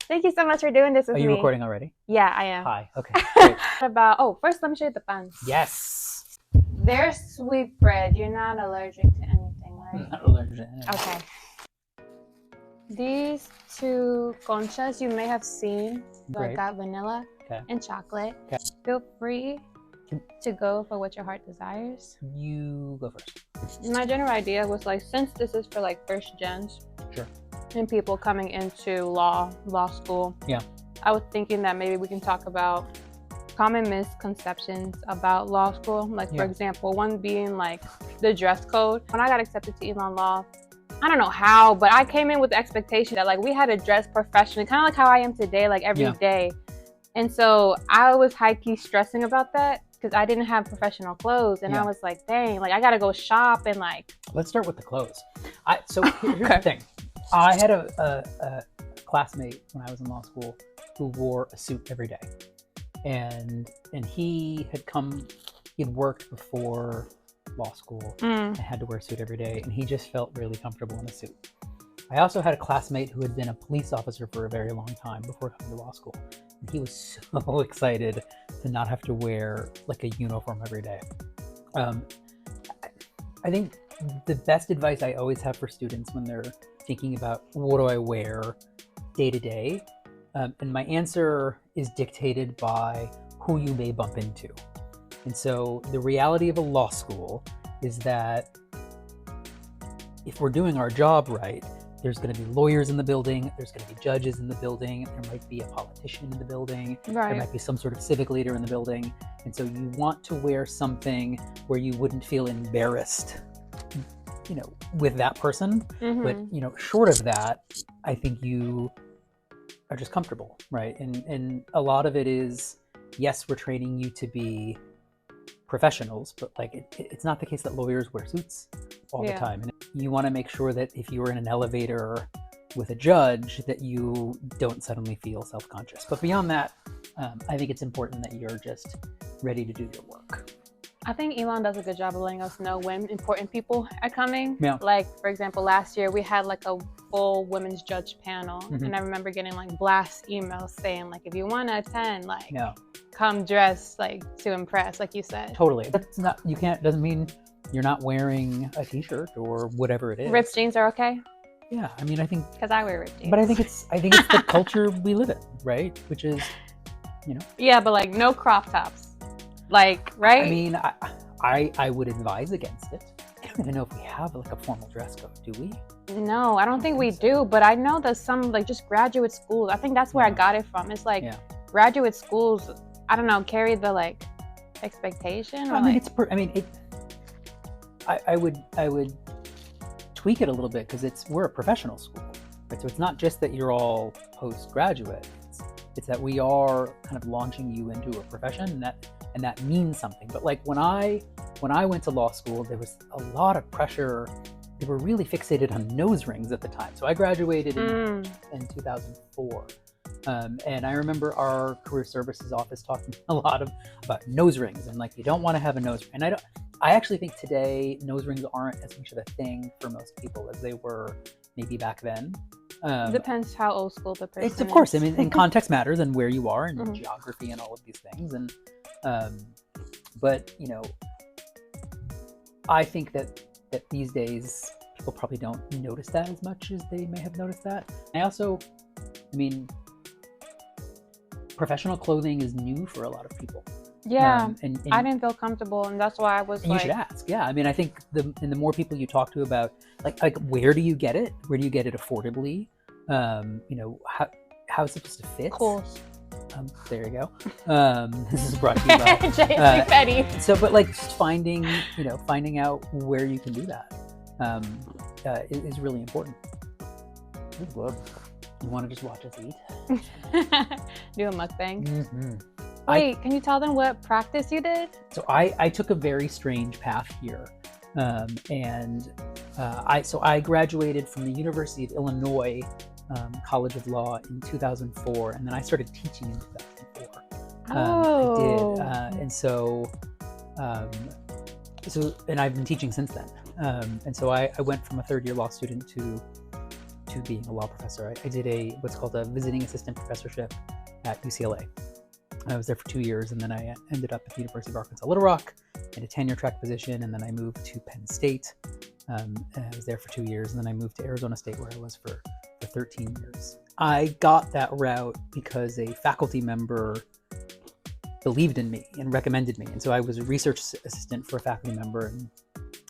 Thank you so much for doing this with Are me. you recording already? Yeah, I am. Hi. Okay. Great. First let me show you the buns. Yes. They're sweetbread. You're not allergic to anything, right? I'm not allergic to anything. Okay. These two conchas you may have seen. So I Great. got vanilla Okay. and chocolate. Okay. Feel free to go for what your heart desires. You go first. My general idea was like, since this is for like first gens. Sure. And people coming into law school. Yeah. I was thinking that maybe we can talk about common misconceptions about law school. Like, for example, one being like the dress code. When I got accepted to Elon Law, I don't know how, but I came in with the expectation that like we had to dress professionally, kind of like how I am today, like every day. And so I was high-key stressing about that because I didn't have professional clothes. And I was like, dang, like I got to go shop and like. Let's start with the clothes. Here's the thing. I had a classmate when I was in law school who wore a suit every day. And he had worked before law school and had to wear a suit every day, and he just felt really comfortable in a suit. I also had a classmate who had been a police officer for a very long time before coming to law school, and he was so excited to not have to wear like a uniform every day. I think the best advice I always have for students when they're thinking about what do I wear day to day, and my answer is dictated by who you may bump into. And so the reality of a law school is that if we're doing our job right, there's going to be lawyers in the building, there's going to be judges in the building, there might be a politician in the building, there might be some sort of civic leader in the building. And so you want to wear something where you wouldn't feel embarrassed, with that person. But, short of that, I think you are just comfortable, right? And a lot of it is, yes, we're training you to be professionals, but like it's not the case that lawyers wear suits all the time. And you want to make sure that if you were in an elevator with a judge that you don't suddenly feel self-conscious. But beyond that, I think it's important that you're just ready to do your work. I think Elon does a good job of letting us know when important people are coming. Yeah. Like, for example, last year we had like a full women's judge panel. And I remember getting like blast emails saying like, if you want to attend, like come dressed like to impress, like you said. Totally. That's not, doesn't mean you're not wearing a t-shirt or whatever it is. Ripped jeans are okay? Yeah. I mean, I think. Because I wear ripped jeans. But I think it's the culture we live in, right? Which is, Yeah, but like no crop tops. Like, right? I mean, I would advise against it. I don't even know if we have like a formal dress code, do we? No, I don't think we do, but I know that some like just graduate schools, I think that's where I got it from. It's like graduate schools, I don't know, carry the like expectation. I mean, I would tweak it a little bit because we're a professional school, right? So it's not just that you're all postgraduate. It's that we are kind of launching you into a profession, and that means something. But like when I went to law school, there was a lot of pressure. They were really fixated on nose rings at the time. So I graduated in 2004. And I remember our career services office talking a lot about nose rings and like, you don't want to have a nose ring. And I actually think today nose rings aren't as much of a thing for most people as they were maybe back then. Depends how old school the person is. Of course, I mean, and context matters and where you are and geography and all of these things. And, but I think that these days people probably don't notice that as much as they may have noticed that. I mean, professional clothing is new for a lot of people. Yeah, and I didn't feel comfortable, and that's why I was you should ask. Yeah, I mean, I think the more people you talk to about like where do you get it? Where do you get it affordably? How it's supposed to fit? Course. There you go. This is brought to you by JC Petty. So, but like just finding out where you can do that is really important. You want to just watch us eat? Do a mukbang. Wait, can you tell them what practice you did? So I took a very strange path here, and I graduated from the University of Illinois College of Law in 2004, and then I started teaching in 2004. I did, and so and I've been teaching since then. And so I went from a third-year law student to to being a law professor. I did what's called a visiting assistant professorship at UCLA. I was there for 2 years, and then I ended up at the University of Arkansas Little Rock in a tenure track position, and then I moved to Penn State. And I was there for 2 years, and then I moved to Arizona State, where I was for 13 years. I got that route because a faculty member believed in me and recommended me. And so I was a research assistant for a faculty member,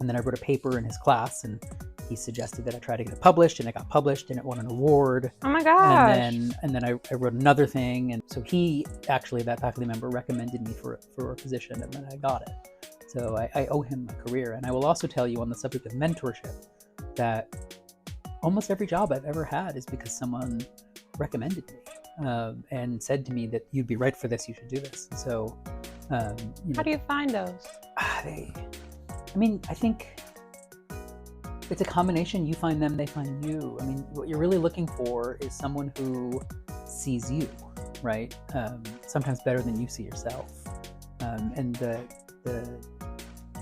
and then I wrote a paper in his class, and he suggested that I try to get it published, and it got published, and it won an award. Oh my gosh. And then I wrote another thing, and so he actually, that faculty member, recommended me for a position, and then I got it. So I owe him my career. And I will also tell you on the subject of mentorship that almost every job I've ever had is because someone recommended me and said to me that you'd be right for this, you should do this. And so, how do you find those? I think it's a combination. You find them, they find you. I mean, what you're really looking for is someone who sees you, right? Sometimes better than you see yourself. And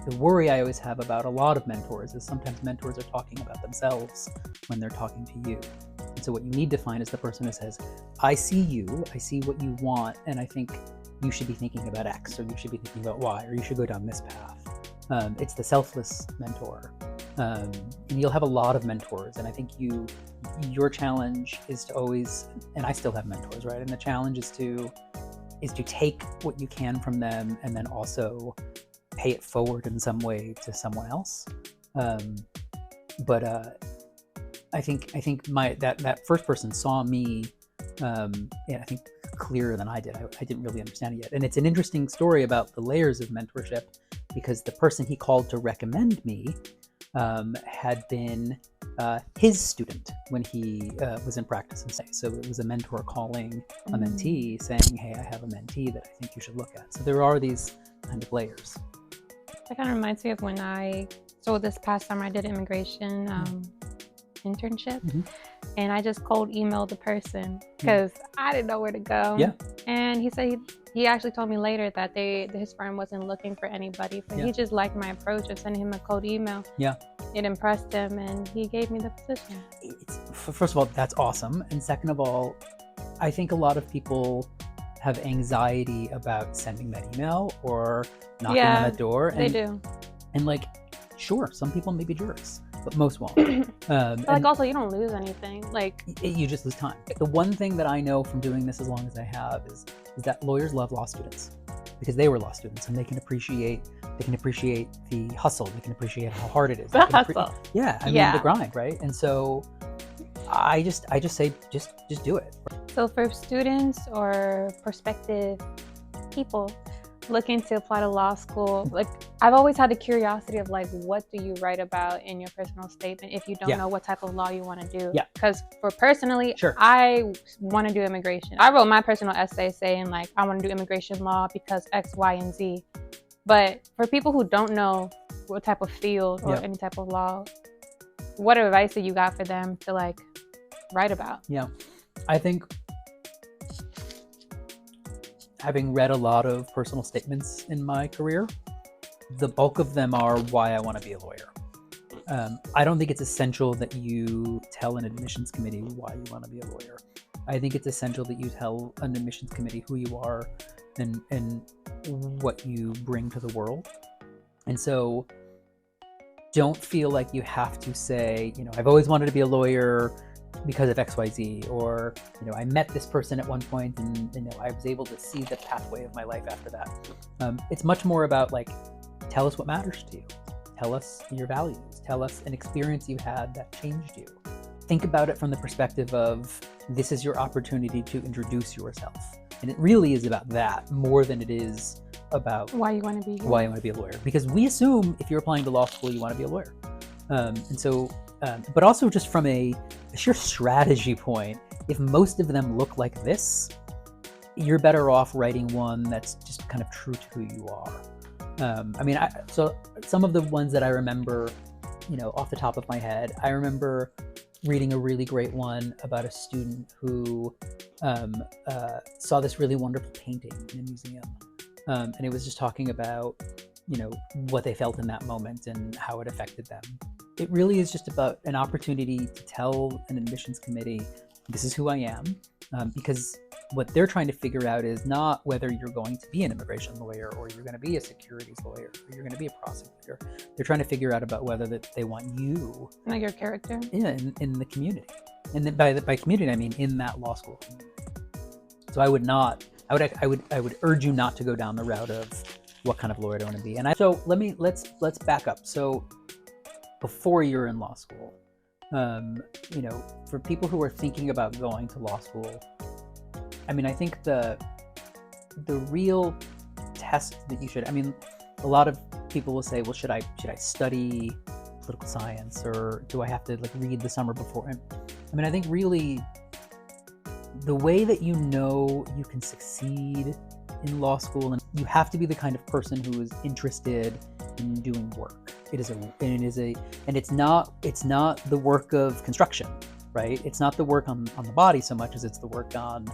the worry I always have about a lot of mentors is sometimes mentors are talking about themselves when they're talking to you. And so what you need to find is the person who says, I see you, I see what you want, and I think you should be thinking about X, or you should be thinking about Y, or you should go down this path. It's the selfless mentor. And you'll have a lot of mentors, and I think your challenge is to always, and I still have mentors, right? And the challenge is to take what you can from them and then also pay it forward in some way to someone else. But I think that first person saw me, I think clearer than I did. I didn't really understand it yet. And it's an interesting story about the layers of mentorship, because the person he called to recommend me had been his student when he was in practice. And so it was a mentor calling a mentee saying, hey, I have a mentee that I think you should look at. So there are these kind of layers. That kind of reminds me of when so this past summer I did immigration internship, and I just cold emailed the person because I didn't know where to go. Yeah. And he said he actually told me later that his firm wasn't looking for anybody, but he just liked my approach of sending him a cold email. Yeah. It impressed him, and he gave me the position. First of all, that's awesome. And second of all, I think a lot of people have anxiety about sending that email or knocking on that door. They do. And sure, some people may be jerks, but most won't. But also, you don't lose anything. You just lose time. The one thing that I know from doing this as long as I have is that lawyers love law students, because they were law students, and they can appreciate the hustle. They can appreciate how hard it is. The hustle. The grind, right? And so I just say just do it. So for students or prospective people looking to apply to law school, I've always had the curiosity of what do you write about in your personal statement if you don't know what type of law you want to do? Yeah. Because personally, sure, I want to do immigration. I wrote my personal essay saying I want to do immigration law because X, Y, and Z. But for people who don't know what type of field or any type of law, what advice do you got for them to write about? Yeah, I think having read a lot of personal statements in my career, the bulk of them are why I want to be a lawyer. I don't think it's essential that you tell an admissions committee why you want to be a lawyer. I think it's essential that you tell an admissions committee who you are and what you bring to the world. And so don't feel like you have to say, I've always wanted to be a lawyer because of XYZ, or I met this person at one point and I was able to see the pathway of my life after that. It's much more about tell us what matters to you, tell us your values, tell us an experience you had that changed you. Think about it from the perspective of this is your opportunity to introduce yourself, and it really is about that more than it is about why you want to be here. Why you want to be a lawyer, because we assume if you're applying to law school you want to be a lawyer, and so but also just from a sheer strategy point, if most of them look like this, you're better off writing one that's just kind of true to who you are. So some of the ones that I remember, off the top of my head, I remember reading a really great one about a student who saw this really wonderful painting in a museum, and it was just talking about what they felt in that moment and how it affected them. it really is just about an opportunity to tell an admissions committee, this is who I am, because what they're trying to figure out is not whether you're going to be an immigration lawyer or you're going to be a securities lawyer or you're going to be a prosecutor. They're trying to figure out about whether that they want you, like your character, in the community. And then by community, I mean in that law school community. So I would urge you not to go down the route of what kind of lawyer do I want to be. And so let's back up. So before you're in law school, for people who are thinking about going to law school, I mean, I think the real test that you should, I mean, a lot of people will say, well, should I study political science, or do I have to read the summer before? I mean, I think really the way that you know you can succeed in law school, and you have to be the kind of person who is interested in doing work. And it's not the work of construction, right? It's not the work on the body so much as it's the work on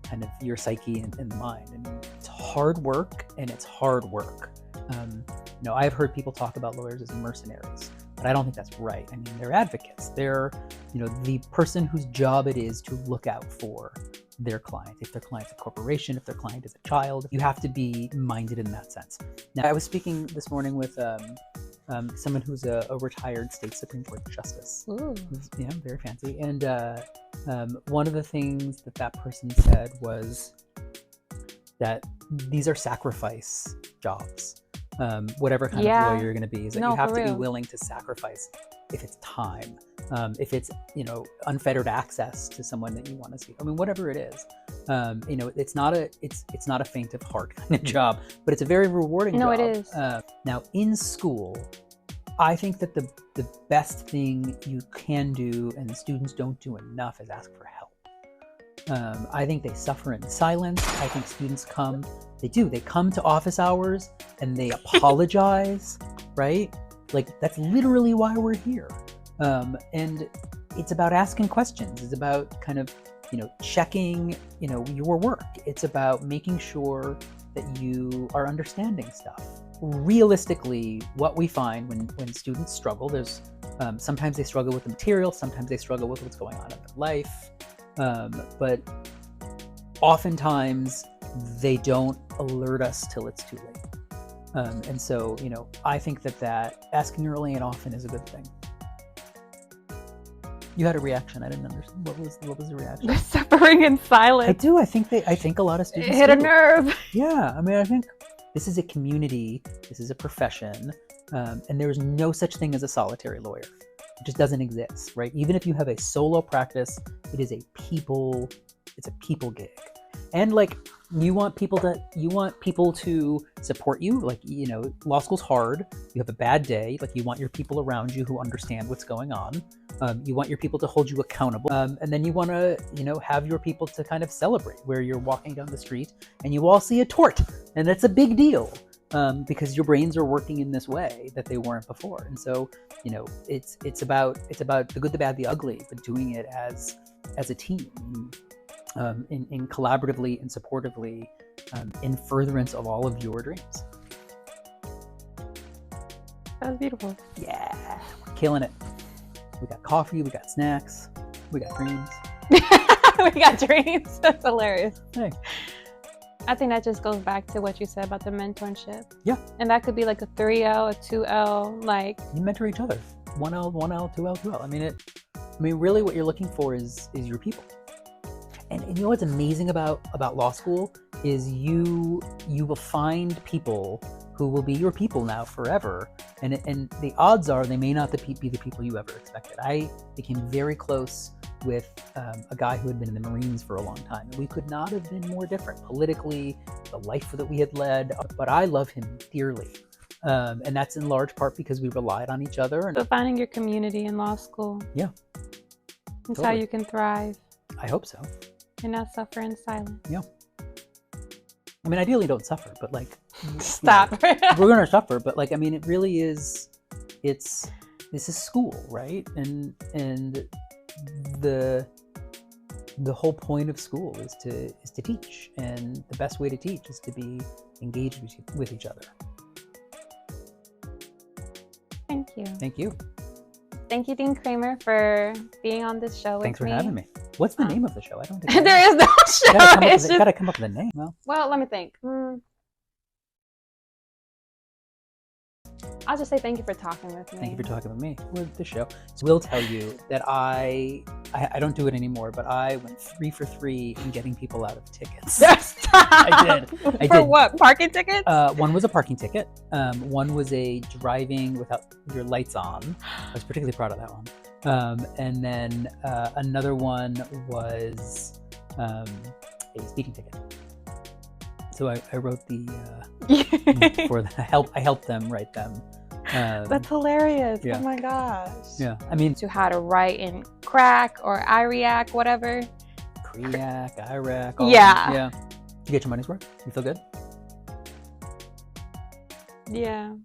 kind of your psyche and the mind. And it's hard work, and it's hard work. I've heard people talk about lawyers as mercenaries, but I don't think that's right. I mean, they're advocates. They're, the person whose job it is to look out for their client. If their client's a corporation, if their client is a child, you have to be minded in that sense. Now, I was speaking this morning with someone who's a retired state Supreme Court justice. Ooh. Who's, very fancy. And one of the things that person said was that these are sacrifice jobs. Whatever kind of lawyer you're going to be, is that you have to be willing to sacrifice, if it's time, if it's unfettered access to someone that you want to see. I mean, whatever it is, it's not a faint of heart kind of job, but it's a very rewarding job. No, it is. Now, in school, I think that the best thing you can do, and students don't do enough, is ask for help. I think they suffer in silence. I think students they come to office hours and they apologize, right? That's literally why we're here. And it's about asking questions. It's about kind of, checking, your work. It's about making sure that you are understanding stuff. Realistically, what we find when students struggle, there's sometimes they struggle with the material, sometimes they struggle with what's going on in their life. But oftentimes they don't alert us till it's too late. And so, I think that asking early and often is a good thing. You had a reaction. I didn't understand. What was the reaction? The suffering in silence. I do. I think a lot of students hit a nerve. Yeah. I mean, I think this is a community. This is a profession. And there's no such thing as a solitary lawyer. It just doesn't exist, right? Even if you have a solo practice, it's a people gig. And you want people to support you. Law school's hard. You have a bad day. You want your people around you who understand what's going on. You want your people to hold you accountable. And then you want to, have your people to kind of celebrate, where you're walking down the street and you all see a tort. And that's a big deal. Because your brains are working in this way that they weren't before. And so, it's about the good, the bad, the ugly, but doing it as a team, in collaboratively and supportively, in furtherance of all of your dreams. That was beautiful. Yeah, we're killing it. We got coffee, we got snacks, we got dreams. We got dreams. That's hilarious. Hey. I think that just goes back to what you said about the mentorship. Yeah. And that could be like a 3L, a 2L, You mentor each other. 1L, 1L, 2L, 2L. I mean, really what you're looking for is your people. And you know what's amazing about law school is you will find people who will be your people now forever. And the odds are they may not be the people you ever expected. I became very close with a guy who had been in the Marines for a long time. And we could not have been more different politically, the life that we had led, but I love him dearly. And that's in large part because we relied on each other. So finding your community in law school. Yeah. That's Totally. how you can thrive. I hope so. And not suffer in silence. Yeah. I mean, ideally don't suffer, but Stop. We're going to suffer, but it really is, this is school, right? And the whole point of school is to teach, and the best way to teach is to be engaged with each other. Thank you. Thank you. thank you, Dean Kramer, for being on this show Thanks with for me. having me. What's the name of the show? I don't think There is no show. Gotta come up with a name. Well, let me think. I'll just say thank you for talking with me. Thank you for talking with me with the show. So we'll tell you that I don't do it anymore, but I went 3 for 3 in getting people out of tickets. I did. For what? Parking tickets? One was a parking ticket. One was a driving without your lights on. I was particularly proud of that one. And then another one was a speeding ticket. So I wrote the for the I helped them write them. That's hilarious. Yeah. Oh my gosh. Yeah, I mean, to how to write in crack or IREAC, whatever. Creac, IRAC. Yeah. Did you get your money's worth? You feel good? Yeah.